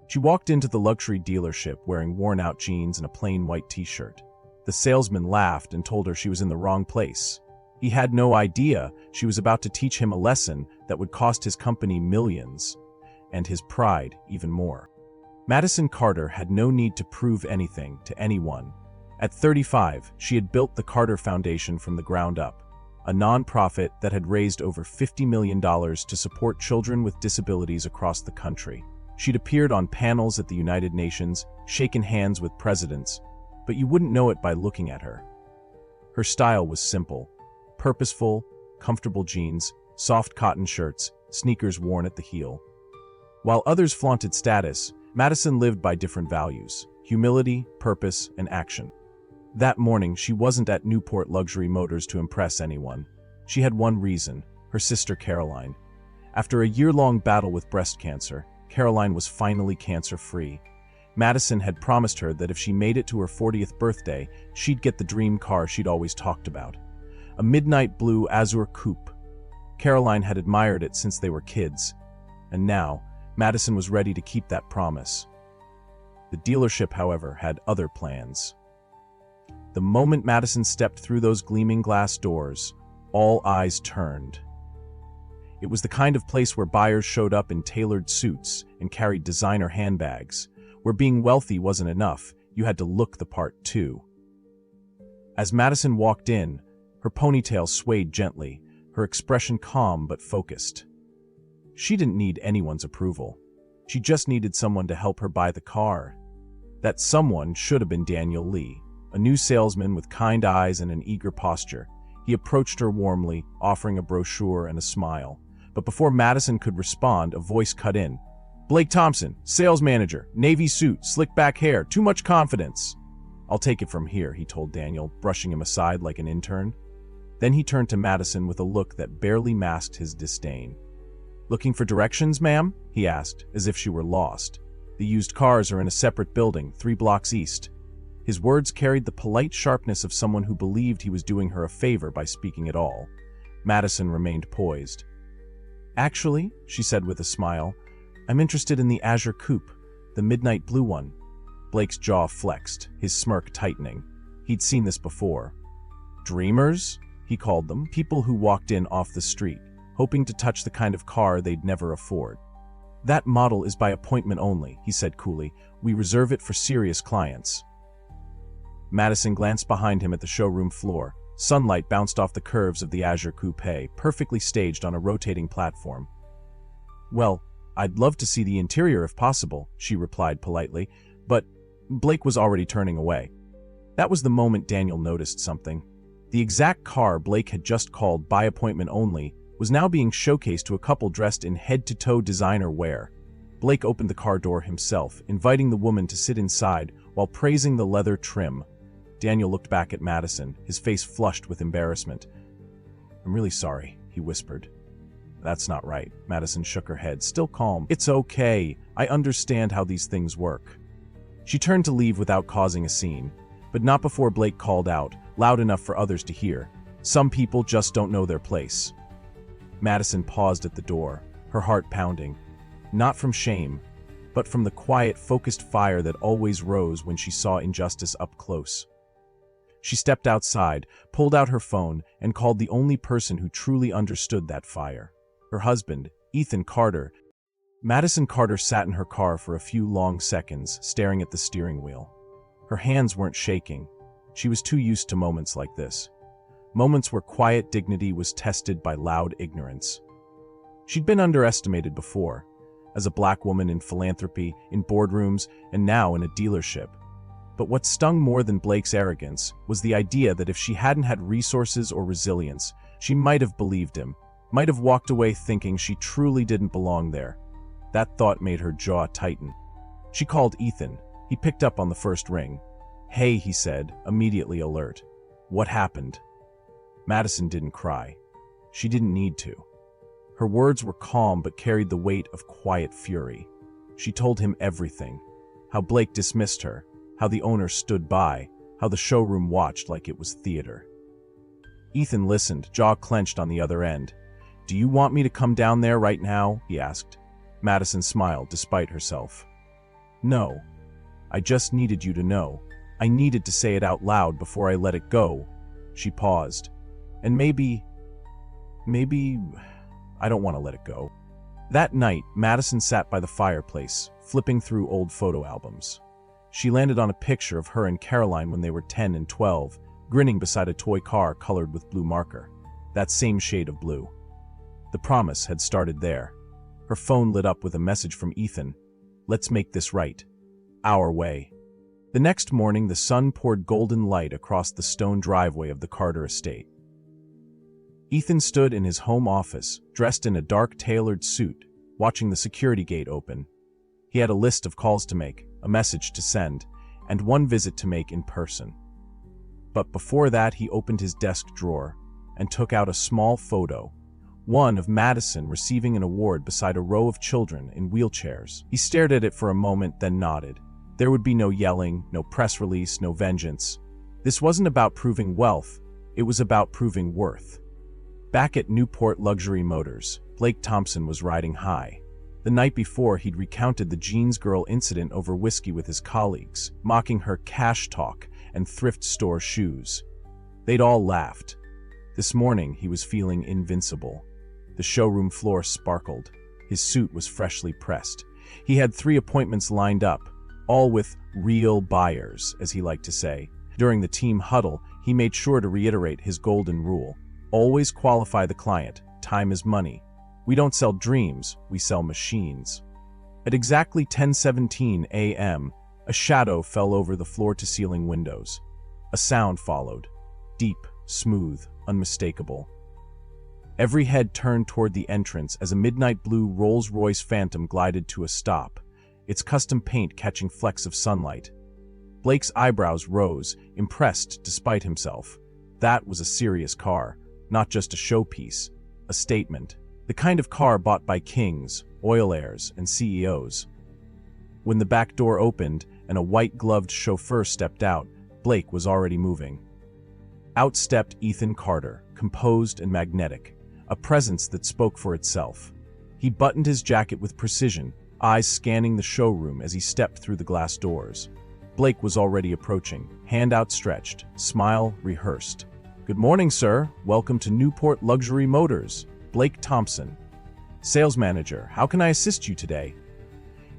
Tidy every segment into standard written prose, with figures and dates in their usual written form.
She walked into the luxury dealership wearing worn-out jeans and a plain white t-shirt. The salesman laughed and told her she was in the wrong place. He had no idea she was about to teach him a lesson that would cost his company millions, and his pride even more. Madison Carter had no need to prove anything to anyone. At 35, she had built the Carter Foundation from the ground up, a nonprofit that had raised over $50 million to support children with disabilities across the country. She'd appeared on panels at the United Nations, shaken hands with presidents, but you wouldn't know it by looking at her. Her style was simple, purposeful, comfortable jeans, soft cotton shirts, sneakers worn at the heel. While others flaunted status, Madison lived by different values: humility, purpose, and action. That morning, she wasn't at Newport Luxury Motors to impress anyone. She had one reason: her sister Caroline. After a year-long battle with breast cancer, Caroline was finally cancer-free. Madison had promised her that if she made it to her 40th birthday, she'd get the dream car she'd always talked about: a midnight blue Azure coupe. Caroline had admired it since they were kids, and now Madison was ready to keep that promise. The dealership, however, had other plans. The moment Madison stepped through those gleaming glass doors, all eyes turned. It was the kind of place where buyers showed up in tailored suits and carried designer handbags, where being wealthy wasn't enough, you had to look the part too. As Madison walked in, her ponytail swayed gently, her expression calm but focused. She didn't need anyone's approval. She just needed someone to help her buy the car. That someone should have been Daniel Lee, a new salesman with kind eyes and an eager posture. He approached her warmly, offering a brochure and a smile. But before Madison could respond, a voice cut in. "Blake Thompson, sales manager, navy suit, slick back hair, too much confidence." "I'll take it from here," he told Daniel, brushing him aside like an intern. Then he turned to Madison with a look that barely masked his disdain. "Looking for directions, ma'am?" he asked, as if she were lost. "The used cars are in a separate building, 3 blocks east." His words carried the polite sharpness of someone who believed he was doing her a favor by speaking at all. Madison remained poised. "Actually," she said with a smile, "I'm interested in the Azure coupe, the midnight blue one." Blake's jaw flexed, his smirk tightening. He'd seen this before. Dreamers, he called them, people who walked in off the street, hoping to touch the kind of car they'd never afford. "That model is by appointment only," he said coolly. "We reserve it for serious clients." Madison glanced behind him at the showroom floor. Sunlight bounced off the curves of the Azure coupe, perfectly staged on a rotating platform. "Well, I'd love to see the interior if possible," she replied politely, but Blake was already turning away. That was the moment Daniel noticed something. The exact car Blake had just called by appointment only was now being showcased to a couple dressed in head-to-toe designer wear. Blake opened the car door himself, inviting the woman to sit inside while praising the leather trim. Daniel looked back at Madison, his face flushed with embarrassment. "I'm really sorry," he whispered. "That's not right." Madison shook her head, still calm. "It's okay. I understand how these things work." She turned to leave without causing a scene, but not before Blake called out, loud enough for others to hear. "Some people just don't know their place." Madison paused at the door, her heart pounding. Not from shame, but from the quiet, focused fire that always rose when she saw injustice up close. She stepped outside, pulled out her phone, and called the only person who truly understood that fire. Her husband, Ethan Carter. Madison Carter sat in her car for a few long seconds, staring at the steering wheel. Her hands weren't shaking. She was too used to moments like this. Moments where quiet dignity was tested by loud ignorance. She'd been underestimated before, as a black woman in philanthropy, in boardrooms, and now in a dealership. But what stung more than Blake's arrogance was the idea that if she hadn't had resources or resilience, she might have believed him, might have walked away thinking she truly didn't belong there. That thought made her jaw tighten. She called Ethan. He picked up on the first ring. "Hey," he said, immediately alert. "What happened?" Madison didn't cry. She didn't need to. Her words were calm but carried the weight of quiet fury. She told him everything. How Blake dismissed her, how the owner stood by, how the showroom watched like it was theater. Ethan listened, jaw clenched on the other end. "Do you want me to come down there right now?" he asked. Madison smiled despite herself. No. I just needed you to know. I needed to say it out loud before I let it go. She paused. And maybe, I don't want to let it go. That night, Madison sat by the fireplace, flipping through old photo albums. She landed on a picture of her and Caroline when they were 10 and 12, grinning beside a toy car colored with blue marker. That same shade of blue. The promise had started there. Her phone lit up with a message from Ethan. Let's make this right. Our way. The next morning, the sun poured golden light across the stone driveway of the Carter estate. Ethan stood in his home office, dressed in a dark tailored suit, watching the security gate open. He had a list of calls to make, a message to send, and one visit to make in person. But before that, he opened his desk drawer and took out a small photo, one of Madison receiving an award beside a row of children in wheelchairs. He stared at it for a moment, then nodded. There would be no yelling, no press release, no vengeance. This wasn't about proving wealth, it was about proving worth. Back at Newport Luxury Motors, Blake Thompson was riding high. The night before, he'd recounted the jeans girl incident over whiskey with his colleagues, mocking her cash talk and thrift store shoes. They'd all laughed. This morning, he was feeling invincible. The showroom floor sparkled. His suit was freshly pressed. He had 3 appointments lined up, all with real buyers, as he liked to say. During the team huddle, he made sure to reiterate his golden rule. Always qualify the client. Time is money. We don't sell dreams, we sell machines. At exactly 10:17 a.m., a shadow fell over the floor-to-ceiling windows. A sound followed. Deep, smooth, unmistakable. Every head turned toward the entrance as a midnight blue Rolls-Royce Phantom glided to a stop, its custom paint catching flecks of sunlight. Blake's eyebrows rose, impressed despite himself. That was a serious car, not just a showpiece, a statement. The kind of car bought by kings, oil heirs, and CEOs. When the back door opened and a white-gloved chauffeur stepped out, Blake was already moving. Out stepped Ethan Carter, composed and magnetic, a presence that spoke for itself. He buttoned his jacket with precision, eyes scanning the showroom as he stepped through the glass doors. Blake was already approaching, hand outstretched, smile rehearsed. Good morning, sir. Welcome to Newport Luxury Motors. Blake Thompson. Sales manager, how can I assist you today?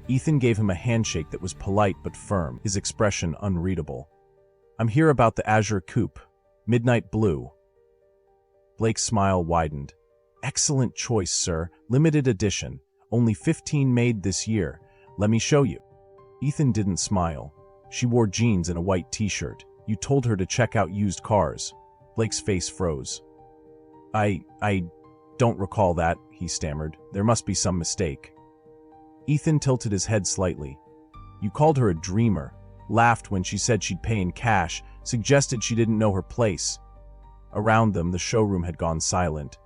Ethan gave him a handshake that was polite but firm, his expression unreadable. I'm here about the Azure Coupe, midnight blue. Blake's smile widened. Excellent choice, sir. Limited edition. Only 15 made this year. Let me show you. Ethan didn't smile. She wore jeans and a white t-shirt. You told her to check out used cars. Blake's face froze. I don't recall that, he stammered. There must be some mistake. Ethan tilted his head slightly. You called her a dreamer, laughed when she said she'd pay in cash, suggested she didn't know her place. Around them, the showroom had gone silent.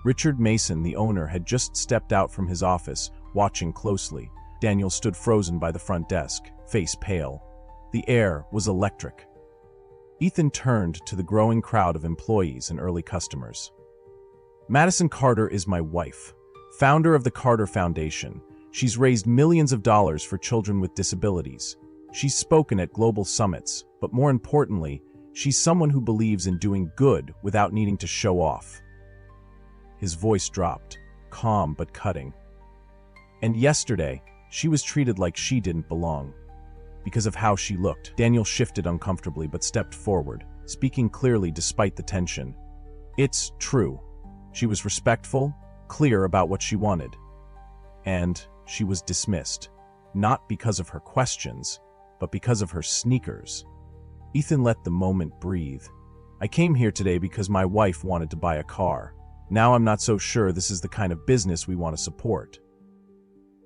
Richard Mason, the owner, had just stepped out from his office, watching closely. Daniel stood frozen by the front desk, face pale. The air was electric. Ethan turned to the growing crowd of employees and early customers. Madison Carter is my wife, founder of the Carter Foundation. She's raised millions of dollars for children with disabilities. She's spoken at global summits, but more importantly, she's someone who believes in doing good without needing to show off. His voice dropped, calm but cutting. And yesterday, she was treated like she didn't belong. Because of how she looked. Daniel shifted uncomfortably but stepped forward, speaking clearly despite the tension. It's true. She was respectful, clear about what she wanted. And she was dismissed. Not because of her questions, but because of her sneakers. Ethan let the moment breathe. I came here today because my wife wanted to buy a car. Now I'm not so sure this is the kind of business we want to support.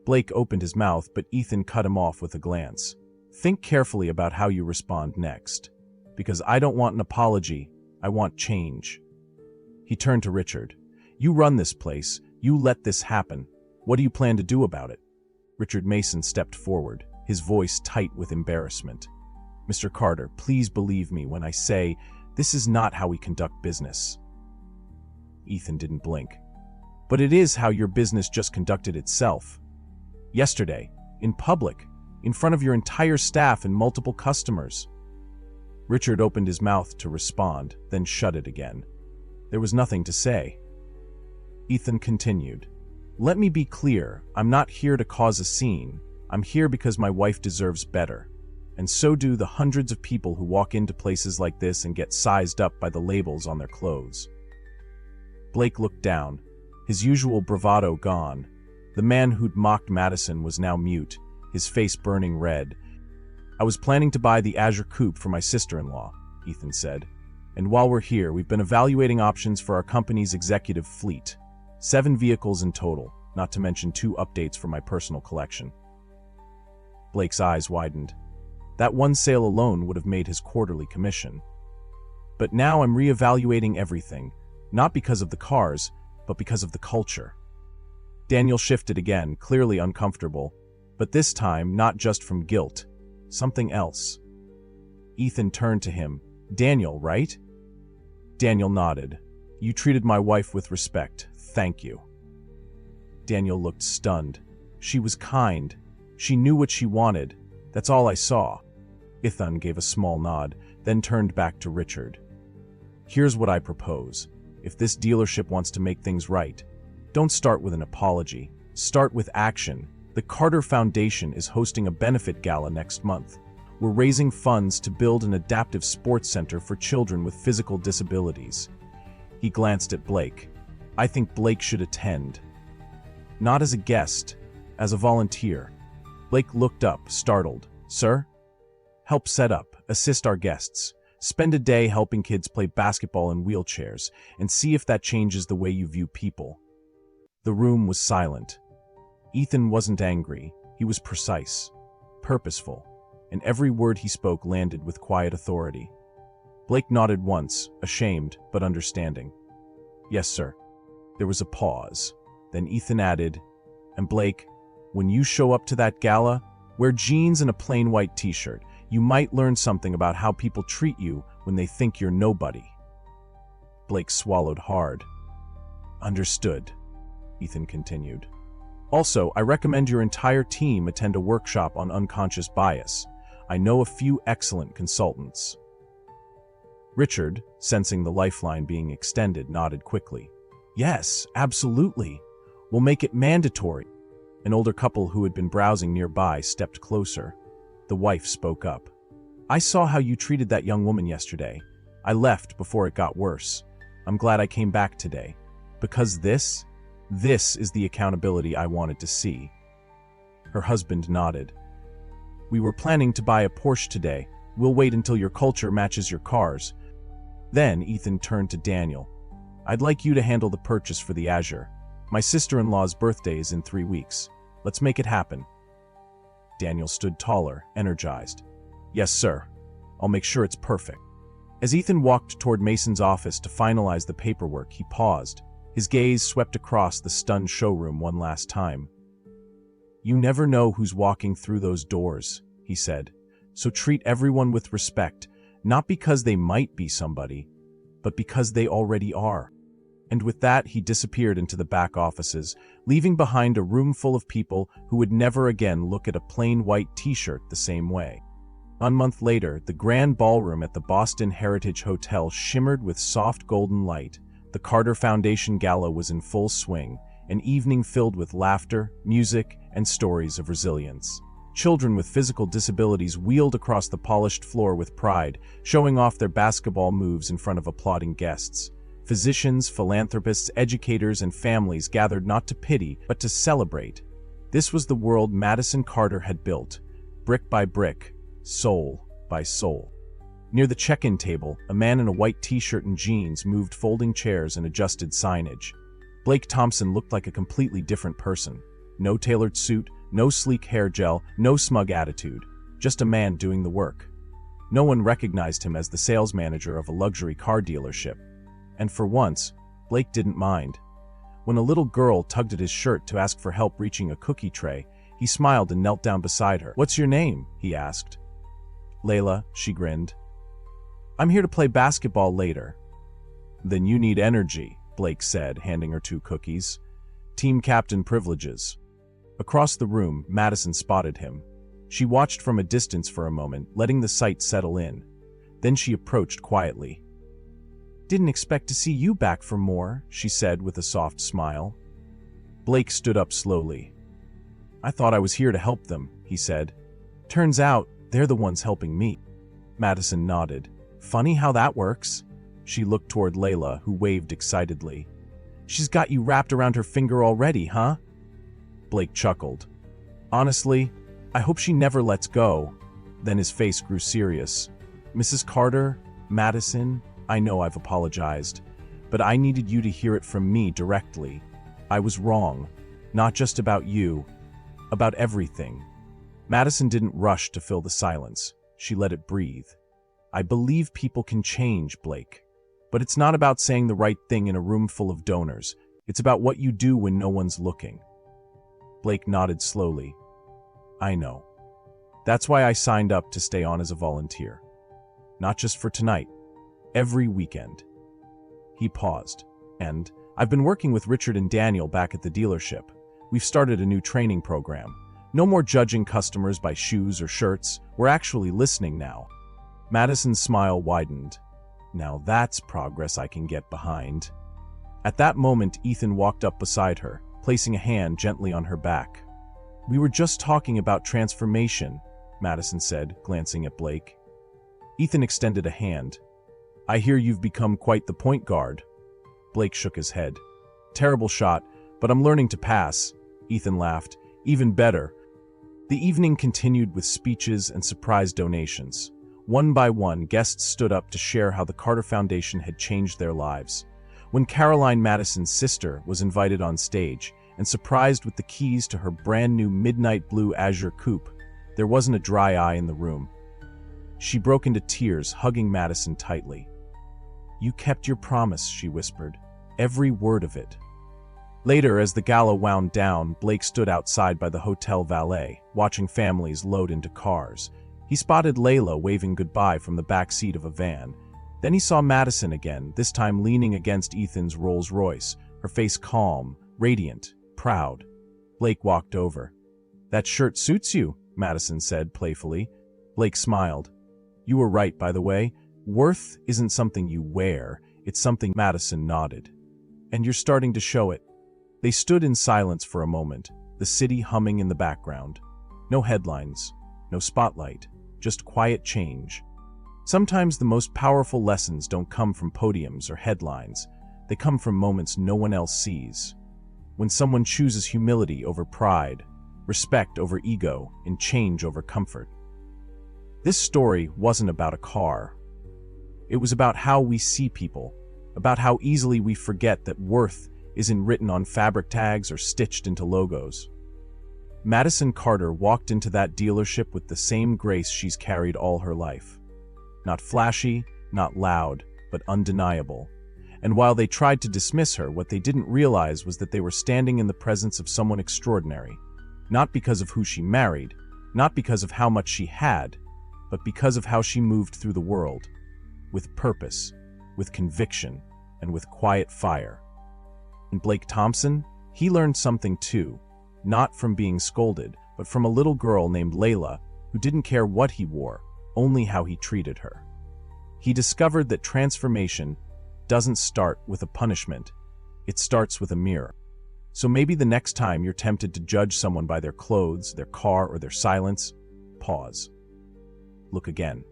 Blake opened his mouth, but Ethan cut him off with a glance. Think carefully about how you respond next. Because I don't want an apology, I want change. He turned to Richard. You run this place. You let this happen. What do you plan to do about it? Richard Mason stepped forward, his voice tight with embarrassment. Mr. Carter, please believe me when I say this is not how we conduct business. Ethan didn't blink. But it is how your business just conducted itself. Yesterday, in public, in front of your entire staff and multiple customers. Richard opened his mouth to respond, then shut it again. There was nothing to say. Ethan continued. Let me be clear, I'm not here to cause a scene. I'm here because my wife deserves better. And so do the hundreds of people who walk into places like this and get sized up by the labels on their clothes. Blake looked down, his usual bravado gone. The man who'd mocked Madison was now mute, his face burning red. I was planning to buy the Azure Coupe for my sister-in-law, Ethan said. And while we're here, we've been evaluating options for our company's executive fleet. 7 vehicles in total, not to mention 2 updates for my personal collection. Blake's eyes widened. That one sale alone would have made his quarterly commission. But now I'm reevaluating everything, not because of the cars, but because of the culture. Daniel shifted again, clearly uncomfortable, but this time not just from guilt, something else. Ethan turned to him. Daniel, right? Daniel nodded. You treated my wife with respect. Thank you. Daniel looked stunned. She was kind. She knew what she wanted. That's all I saw. Ethan gave a small nod, then turned back to Richard. Here's what I propose. If this dealership wants to make things right, don't start with an apology. Start with action. The Carter Foundation is hosting a benefit gala next month. We're raising funds to build an adaptive sports center for children with physical disabilities. He glanced at Blake. I think Blake should attend. Not as a guest, as a volunteer. Blake looked up, startled. Sir? Help set up, assist our guests. Spend a day helping kids play basketball in wheelchairs, and see if that changes the way you view people. The room was silent. Ethan wasn't angry. He was precise, purposeful, and every word he spoke landed with quiet authority. Blake nodded once, ashamed but understanding. Yes, sir. There was a pause. Then Ethan added, and Blake, when you show up to that gala, wear jeans and a plain white t-shirt. You might learn something about how people treat you when they think you're nobody. Blake swallowed hard. Understood, Ethan continued. Also, I recommend your entire team attend a workshop on unconscious bias. I know a few excellent consultants. Richard, sensing the lifeline being extended, nodded quickly. Yes, absolutely. We'll make it mandatory. An older couple who had been browsing nearby stepped closer. The wife spoke up. I saw how you treated that young woman yesterday. I left before it got worse. I'm glad I came back today. Because this is the accountability I wanted to see. Her husband nodded. We were planning to buy a Porsche today. We'll wait until your culture matches your cars. Then Ethan turned to Daniel. I'd like you to handle the purchase for the Azure. My sister-in-law's birthday is in 3 weeks. Let's make it happen. Daniel stood taller, energized. Yes, sir. I'll make sure it's perfect. As Ethan walked toward Mason's office to finalize the paperwork, he paused. His gaze swept across the stunned showroom one last time. You never know who's walking through those doors, he said. So treat everyone with respect, not because they might be somebody, but because they already are. And with that, he disappeared into the back offices, leaving behind a room full of people who would never again look at a plain white t-shirt the same way. A month later, the grand ballroom at the Boston Heritage Hotel shimmered with soft golden light. The Carter Foundation Gala was in full swing, an evening filled with laughter, music, and stories of resilience. Children with physical disabilities wheeled across the polished floor with pride, showing off their basketball moves in front of applauding guests. Physicians, philanthropists, educators, and families gathered not to pity, but to celebrate. This was the world Madison Carter had built, brick by brick, soul by soul. Near the check-in table, a man in a white t-shirt and jeans moved folding chairs and adjusted signage. Blake Thompson looked like a completely different person. No tailored suit, no sleek hair gel, no smug attitude. Just a man doing the work. No one recognized him as the sales manager of a luxury car dealership. And for once, Blake didn't mind. When a little girl tugged at his shirt to ask for help reaching a cookie tray, he smiled and knelt down beside her. What's your name? He asked. Layla, she grinned. I'm here to play basketball later. Then you need energy, Blake said, handing her 2 cookies. Team captain privileges. Across the room, Madison spotted him. She watched from a distance for a moment, letting the sight settle in. Then she approached quietly. "Didn't expect to see you back for more," she said with a soft smile. Blake stood up slowly. "I thought I was here to help them," he said. "Turns out, they're the ones helping me." Madison nodded. "Funny how that works." She looked toward Layla, who waved excitedly. "She's got you wrapped around her finger already, huh?" Blake chuckled. "Honestly, I hope she never lets go." Then his face grew serious. "Mrs. Carter, Madison, I know I've apologized, but I needed you to hear it from me directly. I was wrong, not just about you, about everything." Madison didn't rush to fill the silence. She let it breathe. "I believe people can change, Blake. But it's not about saying the right thing in a room full of donors. It's about what you do when no one's looking." Blake nodded slowly. "I know. That's why I signed up to stay on as a volunteer. Not just for tonight. Every weekend." He paused. "And I've been working with Richard and Daniel back at the dealership. We've started a new training program. No more judging customers by shoes or shirts. We're actually listening now." Madison's smile widened. "Now that's progress I can get behind." At that moment, Ethan walked up beside her, placing a hand gently on her back. "We were just talking about transformation," Madison said, glancing at Blake. Ethan extended a hand. "I hear you've become quite the point guard." Blake shook his head. "Terrible shot, but I'm learning to pass." Ethan laughed. "Even better." The evening continued with speeches and surprise donations. One by one, guests stood up to share how the Carter Foundation had changed their lives. When Caroline, Madison's sister, was invited on stage and surprised with the keys to her brand new midnight blue Azure coupe, there wasn't a dry eye in the room. She broke into tears, hugging Madison tightly. "You kept your promise," she whispered. "Every word of it." Later, as the gala wound down, Blake stood outside by the hotel valet, watching families load into cars. He spotted Layla waving goodbye from the back seat of a van. Then he saw Madison again, this time leaning against Ethan's Rolls-Royce, her face calm, radiant, proud. Blake walked over. "That shirt suits you," Madison said playfully. Blake smiled. "You were right, by the way. Worth isn't something you wear, it's something." Madison nodded. "And you're starting to show it." They stood in silence for a moment, the city humming in the background. No headlines, no spotlight, just quiet change. Sometimes the most powerful lessons don't come from podiums or headlines. They come from moments no one else sees. When someone chooses humility over pride, respect over ego, and change over comfort. This story wasn't about a car. It was about how we see people, about how easily we forget that worth isn't written on fabric tags or stitched into logos. Madison Carter walked into that dealership with the same grace she's carried all her life. Not flashy, not loud, but undeniable. And while they tried to dismiss her, what they didn't realize was that they were standing in the presence of someone extraordinary. Not because of who she married, not because of how much she had, but because of how she moved through the world. With purpose, with conviction, and with quiet fire. And Blake Thompson, he learned something too. Not from being scolded, but from a little girl named Layla who didn't care what he wore, only how he treated her. He discovered that transformation doesn't start with a punishment. It starts with a mirror. So maybe the next time you're tempted to judge someone by their clothes, their car, or their silence, pause. Look again.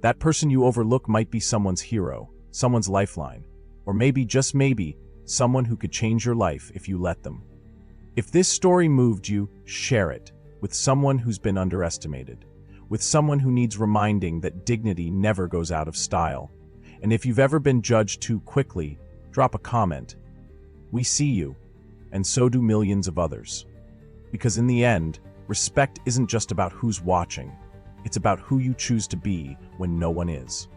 That person you overlook might be someone's hero, someone's lifeline, or maybe, just maybe, someone who could change your life if you let them. If this story moved you, share it with someone who's been underestimated, with someone who needs reminding that dignity never goes out of style. And if you've ever been judged too quickly, drop a comment. We see you, and so do millions of others. Because in the end, respect isn't just about who's watching, it's about who you choose to be when no one is.